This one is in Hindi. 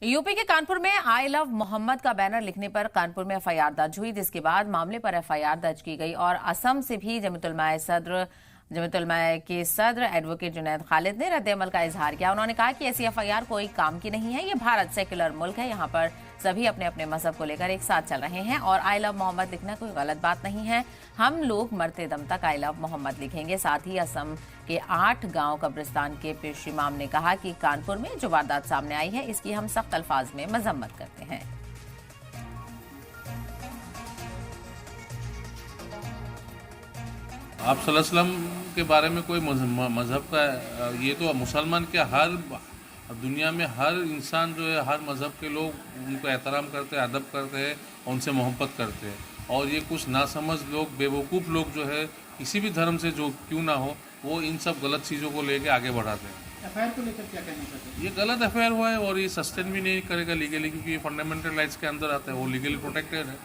यूपी के कानपुर में आई लव मोहम्मद का बैनर लिखने पर कानपुर में एफआईआर दर्ज हुई, जिसके बाद मामले पर एफआईआर दर्ज की गई और असम से भी जमीयतुलमा के सदर एडवोकेट जुनैद खालिद ने रद्द-ए-अमल का इजहार किया। उन्होंने कहा कि ऐसी एफआईआर कोई काम की नहीं है। ये भारत सेक्युलर मुल्क है, यहाँ पर सभी अपने अपने मजहब को लेकर एक साथ चल रहे हैं और आई लव मोहम्मद लिखना कोई गलत बात नहीं है। हम लोग मरते दम तक आई लव मोहम्मद लिखेंगे। साथ ही असम के 8 गांव कब्रिस्तान के पेश इमाम ने कहा कि कानपुर में जो वारदात सामने आई है, इसकी हम सख्त अल्फाज में मजम्मत करते हैं। आप सल्लल्लाहु अलैहि वसल्लम के बारे में कोई मजहब का, ये तो मुसलमान के हर दुनिया में हर इंसान जो है, हर मज़हब के लोग उनको एहतराम करते हैं, अदब करते हैं, उनसे मोहब्बत करते हैं। और ये कुछ नासमझ लोग, बेवकूफ़ लोग जो है, किसी भी धर्म से जो क्यों ना हो, वो इन सब गलत चीज़ों को लेके आगे बढ़ाते हैं। एफआईआर को लेकर क्या कहना चाहते हैं? ये गलत एफआईआर हुआ है और ये सस्टेन भी नहीं करेगा लीगली, क्योंकि ये फंडामेंटल राइट्स के अंदर आता है, वो लीगली प्रोटेक्टेड है।